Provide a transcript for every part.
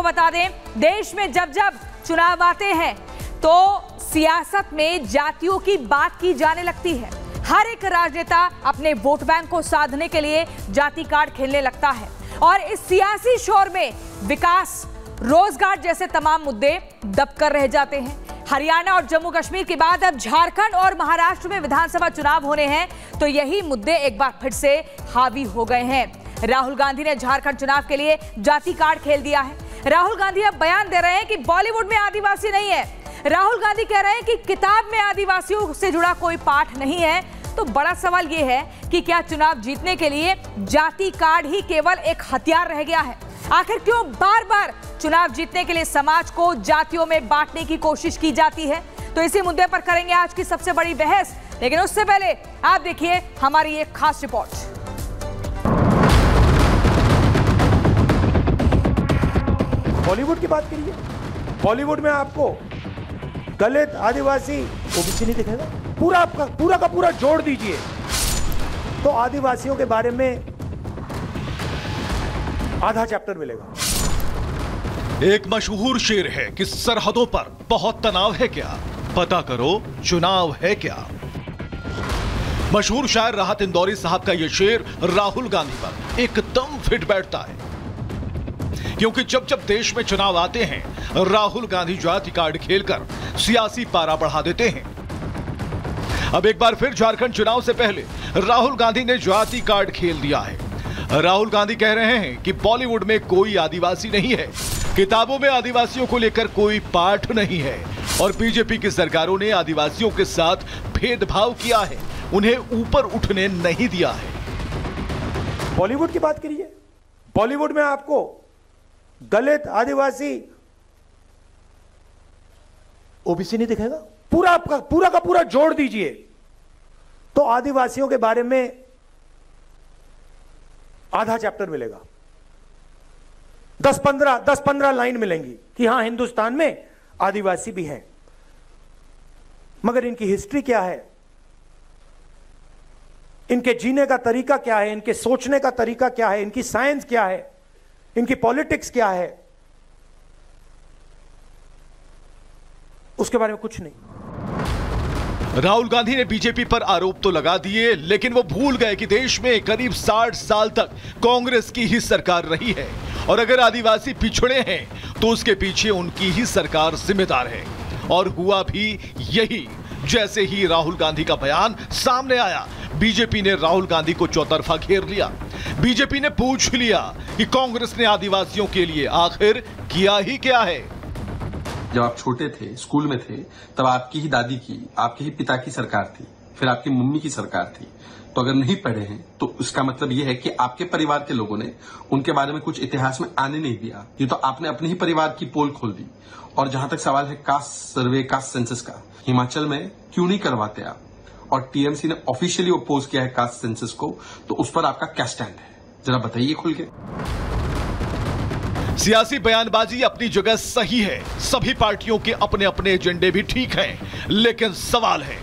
बता दें, देश में जब जब चुनाव आते हैं तो सियासत में जातियों की बात की जाने लगती है। हर एक राजनेता अपने वोट बैंक को साधने के लिए जाति कार्ड खेलने लगता है और इस सियासी शोर में विकास, रोजगार जैसे तमाम मुद्दे दबकर रह जाते हैं। हरियाणा और जम्मू कश्मीर के बाद अब झारखंड और महाराष्ट्र में विधानसभा चुनाव होने हैं, तो यही मुद्दे एक बार फिर से हावी हो गए हैं। राहुल गांधी ने झारखंड चुनाव के लिए जाति कार्ड खेल दिया है। राहुल गांधी अब बयान दे रहे हैं कि बॉलीवुड में आदिवासी नहीं है। राहुल गांधी कह रहे हैं कि किताब में आदिवासियों से जुड़ा कोई पाठ नहीं है। तो बड़ा सवाल यह है कि क्या चुनाव जीतने के लिए जाति कार्ड ही केवल एक हथियार रह गया है? आखिर क्यों बार बार चुनाव जीतने के लिए समाज को जातियों में बांटने की कोशिश की जाती है? तो इसी मुद्दे पर करेंगे आज की सबसे बड़ी बहस, लेकिन उससे पहले आप देखिए हमारी एक खास रिपोर्ट। बॉलीवुड की बात करिए। बॉलीवुड में आपको दलित, आदिवासी, ओबीसी नहीं दिखेगा। पूरा का पूरा जोड़ दीजिए तो आदिवासियों के बारे में आधा चैप्टर मिलेगा। एक मशहूर शेर है कि सरहदों पर बहुत तनाव है क्या, पता करो चुनाव है क्या। मशहूर शायर राहत इंदौरी साहब का यह शेर राहुल गांधी पर एकदम फिट बैठता है, क्योंकि जब जब देश में चुनाव आते हैं राहुल गांधी जाति कार्ड खेलकर सियासी पारा बढ़ा देते हैं। अब एक बार फिर झारखंड चुनाव से पहले राहुल गांधी ने जाति कार्ड खेल दिया है। राहुल गांधी कह रहे हैं कि बॉलीवुड में कोई आदिवासी नहीं है, किताबों में आदिवासियों को लेकर कोई पाठ नहीं है और बीजेपी की सरकारों ने आदिवासियों के साथ भेदभाव किया है, उन्हें ऊपर उठने नहीं दिया है। बॉलीवुड की बात करिए। बॉलीवुड में आपको दलित, आदिवासी, ओबीसी नहीं दिखेगा। पूरा का पूरा जोड़ दीजिए तो आदिवासियों के बारे में आधा चैप्टर मिलेगा। 10-15 लाइन मिलेंगी कि हां हिंदुस्तान में आदिवासी भी हैं, मगर इनकी हिस्ट्री क्या है, इनके जीने का तरीका क्या है, इनके सोचने का तरीका क्या है, इनकी साइंस क्या है, इनकी पॉलिटिक्स क्या है, उसके बारे में कुछ नहीं। राहुल गांधी ने बीजेपी पर आरोप तो लगा दिए, लेकिन वो भूल गए कि देश में करीब 60 साल तक कांग्रेस की ही सरकार रही है और अगर आदिवासी पिछड़े हैं तो उसके पीछे उनकी ही सरकार जिम्मेदार है। और हुआ भी यही। जैसे ही राहुल गांधी का बयान सामने आया, बीजेपी ने राहुल गांधी को चौतरफा घेर लिया। बीजेपी ने पूछ लिया कि कांग्रेस ने आदिवासियों के लिए आखिर किया ही क्या है। जब आप छोटे थे, स्कूल में थे, तब आपकी ही दादी की, आपके ही पिता की सरकार थी, फिर आपकी मम्मी की सरकार थी। तो अगर नहीं पढ़े हैं तो इसका मतलब यह है कि आपके परिवार के लोगों ने उनके बारे में कुछ इतिहास में आने नहीं दिया। ये तो आपने अपने ही परिवार की पोल खोल दी। और जहां तक सवाल है कास्ट सर्वे, कास्ट सेंसस का, हिमाचल में क्यों नहीं करवाते आप? और टीएमसी ने ऑफिशियली अपोज किया है कास्ट सेंसस को, तो उस पर आपका क्या स्टैंड है, जरा बताइए खुल के। सियासी बयानबाजी अपनी जगह सही है, सभी पार्टियों के अपने अपने एजेंडे भी ठीक हैं, लेकिन सवाल है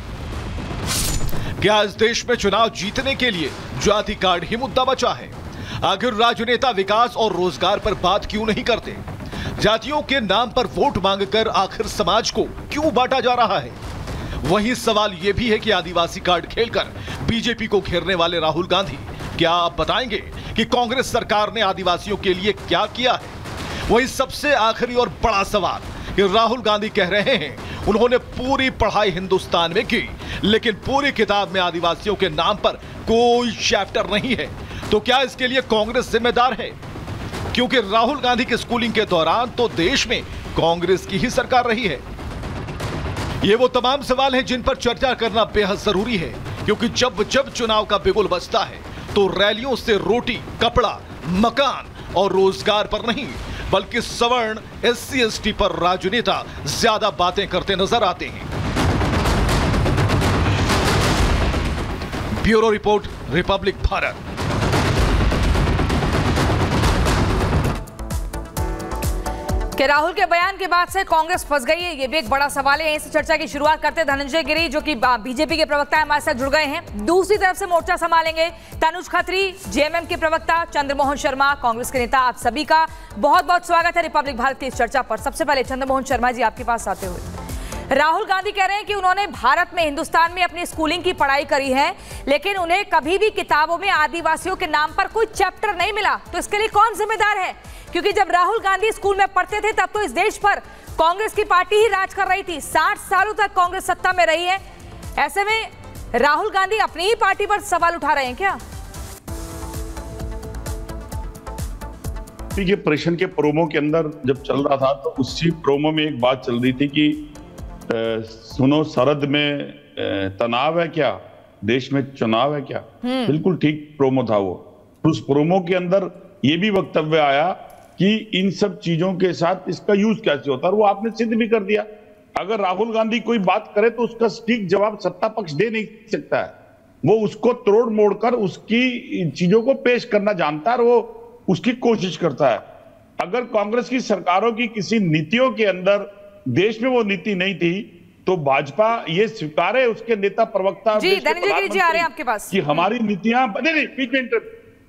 क्या इस देश में चुनाव जीतने के लिए जाति कार्ड ही मुद्दा बचा है? आखिर राजनेता विकास और रोजगार पर बात क्यों नहीं करते? जातियों के नाम पर वोट मांगकर आखिर समाज को क्यों बांटा जा रहा है? वहीं सवाल यह भी है कि आदिवासी कार्ड खेलकर बीजेपी को घेरने वाले राहुल गांधी क्या आप बताएंगे कि कांग्रेस सरकार ने आदिवासियों के लिए क्या किया है? वही सबसे आखिरी और बड़ा सवाल कि राहुल गांधी कह रहे हैं उन्होंने पूरी पढ़ाई हिंदुस्तान में की, लेकिन पूरी किताब में आदिवासियों के नाम पर कोई चैप्टर नहीं है। तो क्या इसके लिए कांग्रेस जिम्मेदार है? क्योंकि राहुल गांधी की स्कूलिंग के दौरान तो देश में कांग्रेस की ही सरकार रही है। ये वो तमाम सवाल हैं जिन पर चर्चा करना बेहद जरूरी है, क्योंकि जब जब चुनाव का बिगुल बजता है तो रैलियों से रोटी, कपड़ा, मकान और रोजगार पर नहीं, बल्कि सवर्ण, SC/ST पर राजनेता ज्यादा बातें करते नजर आते हैं। Bureau report, Republic Bharat. कि राहुल के बयान के बाद से कांग्रेस फंस गई है, ये भी एक बड़ा सवाल है। यहीं से चर्चा की शुरुआत करते हैं। धनंजय गिरी जो कि बीजेपी के प्रवक्ता है, हमारे साथ जुड़ गए हैं। दूसरी तरफ से मोर्चा संभालेंगे तनुज खत्री, जेएमएम के प्रवक्ता चंद्रमोहन शर्मा, कांग्रेस के नेता। आप सभी का बहुत बहुत स्वागत है रिपब्लिक भारत की इस चर्चा पर। सबसे पहले चंद्रमोहन शर्मा जी, आपके पास आते हुए, राहुल गांधी कह रहे हैं कि उन्होंने भारत में, हिंदुस्तान में अपनी स्कूलिंग की पढ़ाई करी है, लेकिन उन्हें कभी भी किताबों में आदिवासियों के नाम पर कोई चैप्टर नहीं मिला। तो इसके लिए कौन जिम्मेदार है? क्योंकि जब राहुल गांधी स्कूल में पढ़ते थे तब तो इस देश पर कांग्रेस की पार्टी ही राज कर रही थी। 60 सालों तक कांग्रेस सत्ता में रही है। ऐसे में राहुल गांधी अपनी ही पार्टी पर सवाल उठा रहे हैं क्या? देखिए, प्रश्न के प्रोमो के अंदर जब चल रहा था तो उसी प्रोमो में एक बात चल रही थी कि सुनो, सरहद में तनाव है क्या, देश में चुनाव है क्या। बिल्कुल ठीक प्रोमो था वो। उस प्रोमो के अंदर ये भी वक्तव्य आया कि इन सब चीजों के साथ इसका यूज कैसे होता है, और वो आपने सिद्ध भी कर दिया। अगर राहुल गांधी कोई बात करे तो उसका सटीक जवाब सत्ता पक्ष दे नहीं सकता है। वो उसको तोड़ मोड़ कर उसकी चीजों को पेश करना जानता है और वो उसकी कोशिश करता है। अगर कांग्रेस की सरकारों की किसी नीतियों के अंदर देश में वो नीति नहीं थी तो भाजपा ये स्वीकारे, उसके नेता प्रवक्ता जी धनंजय जी आ रहे हैं आपके पास, कि हमारी नीतियां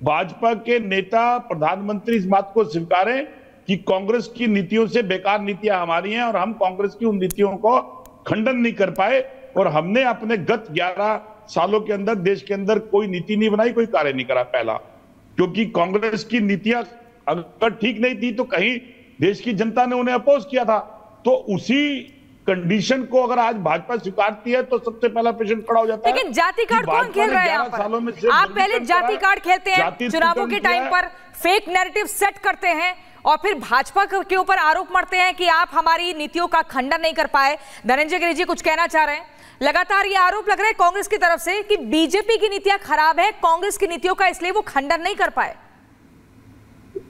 भाजपा के नेता प्रधानमंत्री इस बात को स्वीकारें कि कांग्रेस की नीतियों से बेकार नीतियां हमारी हैं और हम कांग्रेस की उन नीतियों को खंडन नहीं कर पाए, और हमने अपने गत 11 सालों के अंदर देश के अंदर कोई नीति नहीं बनाई, कोई कार्य नहीं करा। पहला, क्योंकि कांग्रेस की नीतियां अगर ठीक नहीं थी तो कहीं देश की जनता ने उन्हें अपोज किया था। तो उसी कंडीशन को अगर आज भाजपा स्वीकारती है तो सबसे पहला प्रश्न खड़ा हो जाता है। लेकिन जाति कार्ड कौन खेल रहा है यहाँ पर? आप पहले जाति कार्ड खेलते हैं, चुनावों के टाइम पर फेक नैरेटिव सेट करते हैं और फिर भाजपा के ऊपर आरोप मढ़ते हैं कि आप हमारी नीतियों का खंडन नहीं कर पाए। धनंजय गिरी जी कुछ कहना चाह रहे हैं? लगातार ये आरोप लग रहा है कांग्रेस की तरफ से कि बीजेपी की नीतियां खराब है, कांग्रेस की नीतियों का, इसलिए वो खंडन नहीं कर पाए।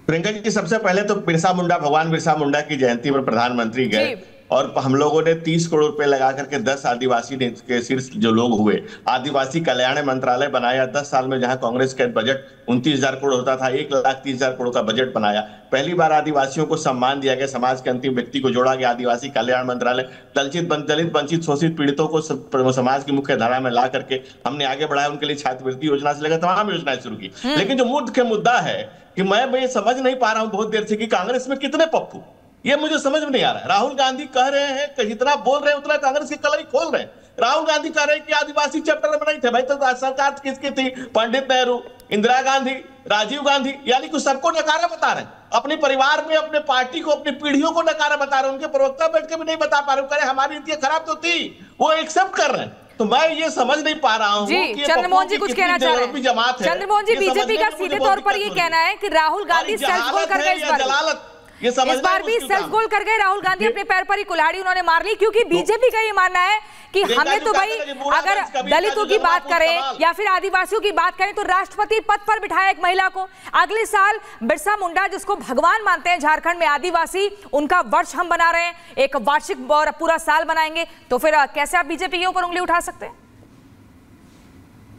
प्रियंका जी, सबसे पहले तो बिरसा मुंडा, भगवान बिरसा मुंडा की जयंती पर प्रधानमंत्री गए और हम लोगों ने 30 करोड़ रुपए लगा करके 10 आदिवासी के शीर्ष जो लोग हुए, आदिवासी कल्याण मंत्रालय बनाया। 10 साल में जहां कांग्रेस का बजट 29,000 करोड़ होता था, 1,30,000 करोड़ का बजट बनाया। पहली बार आदिवासियों को सम्मान दिया गया, समाज के अंतिम व्यक्ति को जोड़ा गया। आदिवासी कल्याण मंत्रालय दलित वंचित शोषित पीड़ितों को समाज की मुख्य धारा में ला करके हमने आगे बढ़ाया। उनके लिए छात्रवृत्ति योजना से लेकर तमाम योजनाएं शुरू की। लेकिन जो मुख्य मुद्दा है कि मैं ये समझ नहीं पा रहा हूं बहुत देर से कि कांग्रेस में कितने पप्पू, ये मुझे समझ में नहीं आ रहा है। राहुल गांधी कह रहे हैं कि जितना बोल रहे हैं उतना कांग्रेस की कलाई खोल रहे हैं। राहुल गांधी कह रहे हैं कि आदिवासी चैप्टर बनाई थे, भाई तो सरकार किसकी थी? पंडित नेहरू, इंदिरा गांधी, राजीव गांधी, यानी कि सबको नकारा बता रहे हैं। अपने परिवार में, अपने पार्टी को, अपनी पीढ़ियों को नकारा बता रहे हैं। उनके प्रवक्ता बैठ के भी नहीं बता पा रहे, कह रहे हमारी नीतियां खराब तो थी, वो एक्सेप्ट कर रहे हैं। तो मैं ये समझ नहीं पा रहा हूँ कि चंद्रमोहन जी कुछ कहना चाह रहे हैं? चंद्रमोहन जी, बीजेपी का सीधे तौर पर ये कहना है कि राहुल गांधी सेल्फ गोल कर गए इस बार भी सेल्फ गोल कर गए राहुल गांधी, अपने पैर पर ही कुल्हाड़ी उन्होंने मार ली। क्योंकि बीजेपी का ये मानना है कि हमें तो भाई अगर दलितों की बात करें या फिर आदिवासियों की बात करें तो राष्ट्रपति पद पर बिठाया एक महिला को। अगले साल बिरसा मुंडा, जिसको भगवान मानते हैं झारखंड में आदिवासी, उनका वर्ष हम बना रहे हैं, एक वार्षिक और पूरा साल बनाएंगे। तो फिर कैसे आप बीजेपी के ऊपर उंगली उठा सकते हैं?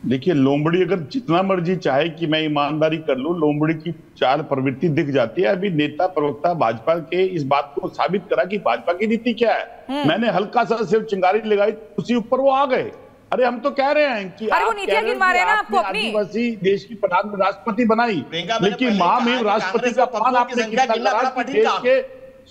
देखिए, लोमड़ी अगर जितना मर्जी चाहे कि मैं ईमानदारी कर लूं, लोमड़ी की चाल प्रवृत्ति दिख जाती है। अभी नेता प्रवक्ता भाजपा के इस बात को साबित करा कि भाजपा की नीति क्या है। मैंने हल्का सा सिर्फ चिंगारी लगाई, उसी ऊपर वो आ गए। अरे हम तो कह रहे हैं कि वो नीतियां गिनवा रहे हैं ना आपको अपनी। आदिवासी देश की प्रधान राष्ट्रपति बनाई, लेकिन महामहिम राष्ट्रपति का अपमान आपने देश के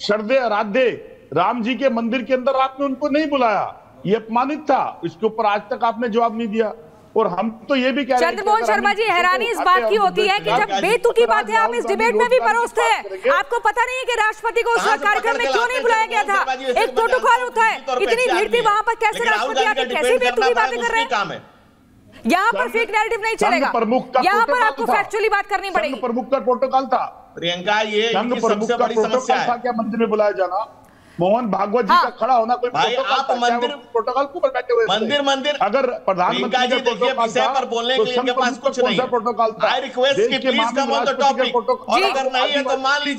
श्रद्धेय आराध्य राम जी के मंदिर के अंदर आपने उनको नहीं बुलाया, ये अपमानित था। इसके ऊपर आज तक आपने जवाब नहीं दिया। और हम तो ये भी कह रहे हैं, चंद्रमोहन शर्मा जी, हैरानी इस बात की होती है कि जब बेतुकी बात है आप इस डिबेट में भी परोसते हैं। आपको पता नहीं है कि राष्ट्रपति को उस कार्यक्रम में क्यों नहीं बुलाया गया था? एक प्रोटोकॉल होता है, इतनी भीड़ थी वहां पर, कैसे राष्ट्रपति आके कैसे बेतुकी बातें कर रहे हैं? यहाँ पर फेक नैरेटिव नहीं चलेगा, यहाँ पर आपको फैक्चुअली बात करनी पड़ेगी। प्रमुख का प्रोटोकॉल था प्रियंका, ये सबसे बड़ी समस्या है। क्या मंदिर में बुलाया जाना? मोहन भागवत जी का खड़ा होना कोई भाई, आप मंदिर प्रोटोकॉल को बैठे हुए मंदिर अगर प्रधानमंत्री जी देखिए विषय पर बोलने के लिए इनके पास कुछ नहीं है। प्रोटोकॉल था। आई रिक्वेस्ट कि please come on the topic, और अगर नहीं है तो मान लीजिए